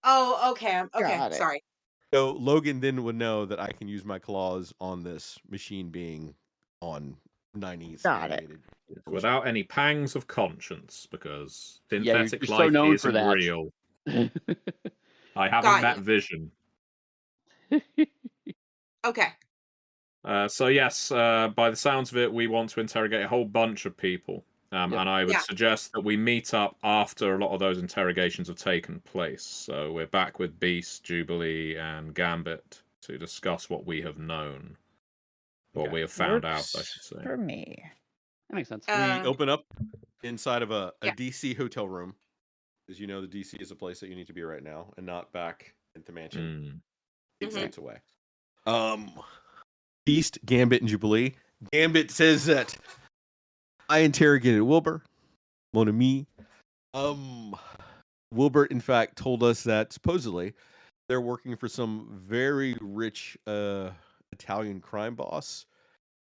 Oh, okay. Okay. Got it. Sorry. So Logan then would know that I can use my claws on this machine being on 90s. Got it. animated. Without any pangs of conscience, because you're synthetic so life known for isn't that. real. I haven't Got met you. Vision. Okay. So yes, by the sounds of it, we want to interrogate a whole bunch of people. Yep. And I would Yeah. suggest that we meet up after a lot of those interrogations have taken place. So we're back with Beast, Jubilee, and Gambit to discuss what we have known. What Okay. we have found out, I Works should say. for me. That makes sense. We Uh, open up inside of a yeah. DC hotel room. As you know, the DC is a place that you need to be right now and not back at the mansion. 8 Mhm. states away. Beast, Gambit, and Jubilee. Gambit says that I interrogated Wilbur, mon ami. Wilbur, in fact, told us that supposedly they're working for some very rich Italian crime boss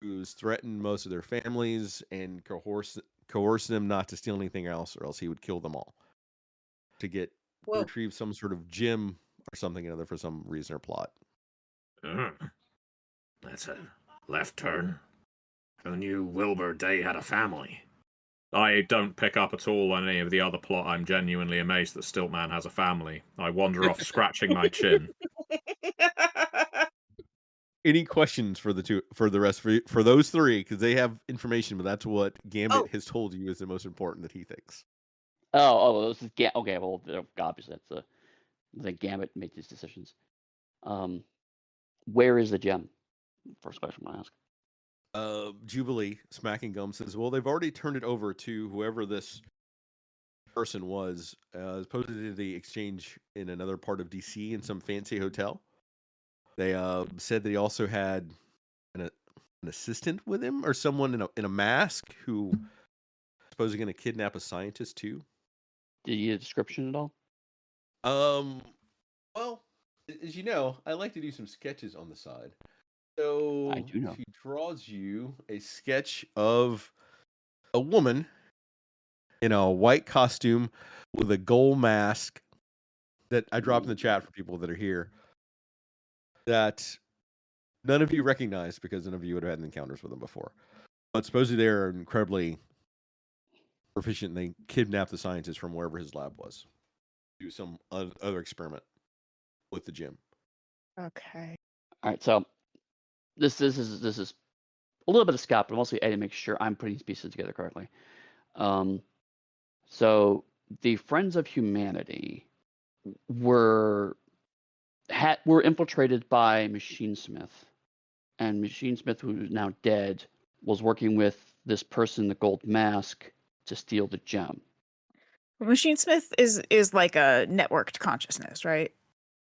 who's threatened most of their families and coerce them not to steal anything else, or else he would kill them all to Whoa. retrieve some sort of gem or something or other for some reason or plot. That's a left turn. Who knew Wilbur Day had a family? I don't pick up at all on any of the other plot. I'm genuinely amazed that Stiltman has a family. I wander off scratching my chin. Any questions for the rest for those three, because they have information, but that's what Gambit has told you is the most important that he thinks. Oh, this is okay. Well, obviously that's the Gambit make these decisions. Where is the gem? First question I'm gonna ask. Jubilee, smacking gum, says, well, they've already turned it over to whoever this person was supposedly the exchange in another part of DC in some fancy hotel. They said that he also had an assistant with him or someone in a mask who supposedly going to kidnap a scientist too. Did you get a description at all? Well, as you know, I like to do some sketches on the side. So I do know. she draws you a sketch of a woman in a white costume with a gold mask that I dropped in the chat for people that are here that none of you recognize because none of you would have had encounters with them before. But supposedly they're incredibly proficient. They kidnapped the scientist from wherever his lab was. Do some other experiment with the gym. Okay. All right, so this is a little bit of scout, but mostly A to make sure I'm putting these pieces together correctly. So the Friends of Humanity were infiltrated by Machinesmith, and Machinesmith, who is now dead, was working with this person in the gold mask to steal the gem. Machinesmith is like a networked consciousness, right?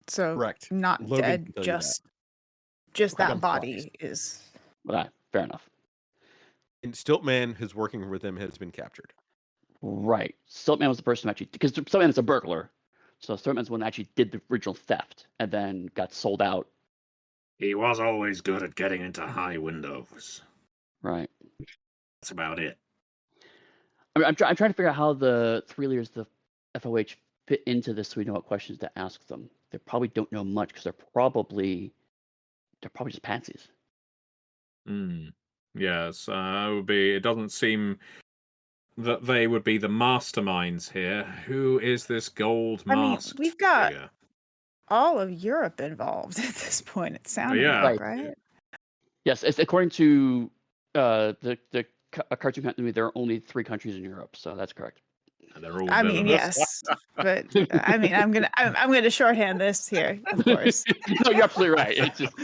So Correct. not Logan dead, can tell you just Correct. that body is. Right, fair enough. And Stiltman, who's working with him, has been captured. Right. Stiltman was the person who actually, because Stiltman is a burglar. So Stiltman's the one that actually did the original theft and then got sold out. He was always good at getting into high windows. Right. That's about it. I mean, I'm trying to figure out how the 3 leaders of the FOH fit into this so we know what questions to ask them. They probably don't know much because they're probably just pansies. Yes, it doesn't seem that they would be the masterminds here. Who is this gold mask? I mean, we've got all of Europe involved at this point. It sounds like, right? Yes, it's according to the cartoon company. There are only 3 countries in Europe, so that's correct. And they're all I mean, yes, but I mean, I'm gonna shorthand this here, of course. No, you're absolutely right. It's just,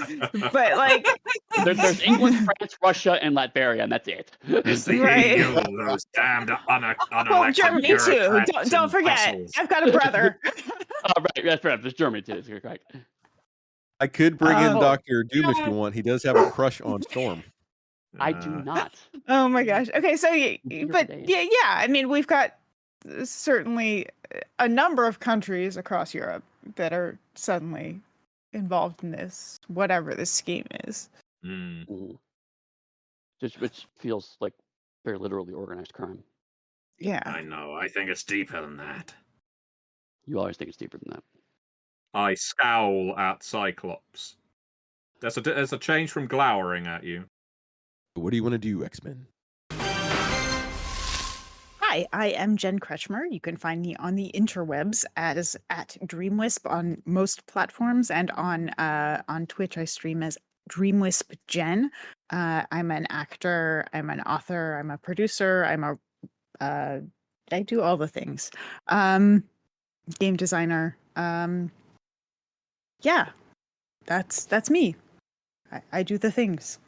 but like, there's England, France, Russia, and Latveria, and that's it. It's the Right. EU, those damned unelected well, Germany too. bureaucrats Don't in forget, Brussels. I've got a brother. Oh, right, that's right. There's Germany too. You're correct. I could bring in Dr. Doom if you want. He does have a crush on Storm. I do not. Oh my gosh. Okay, so yeah. I mean, we've got certainly a number of countries across Europe that are suddenly involved in this, whatever this scheme is. Which feels like very literally organized crime. Yeah. I know. I think it's deeper than that. You always think it's deeper than that. I scowl at Cyclops. There's a change from glowering at you. What do you want to do, X-Men? Hi, I am Jen Kretschmer. You can find me on the interwebs as at DreamWisp on most platforms, and on Twitch I stream as DreamWisp Jen. I'm an actor, I'm an author, I'm a producer, I do all the things. Game designer. Yeah, that's me. I do the things.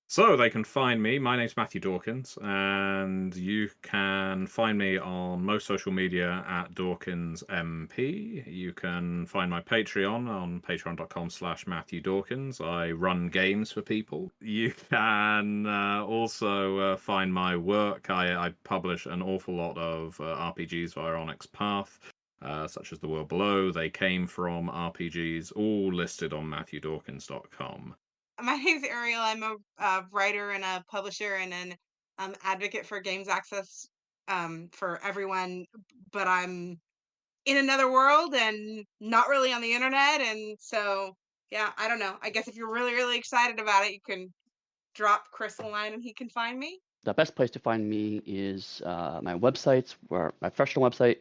So they can find me. My name's Matthew Dawkins, and you can find me on most social media at DawkinsMP. You can find my Patreon on patreon.com/Matthew Dawkins. I run games for people. You can also find my work. I publish an awful lot of RPGs via Onyx Path, such as The World Below. They came from RPGs, all listed on MatthewDawkins.com. My name's Ariel. I'm a writer and a publisher and an advocate for games access for everyone. But I'm in another world and not really on the internet. And so, yeah, I don't know. I guess if you're really, really excited about it, you can drop Chris a line and he can find me. The best place to find me is my websites, or my professional website,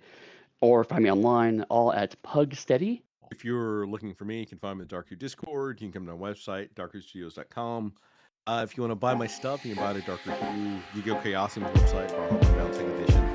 or find me online, all at Pugsteady. If you're looking for me, you can find me at Dark Who Discord. You can come to my website, darkwhostudios.com. If you want to buy my stuff, you can buy it at Dark Who Yu-Gi-Oh! Chaosium's website for our Homebound Edition.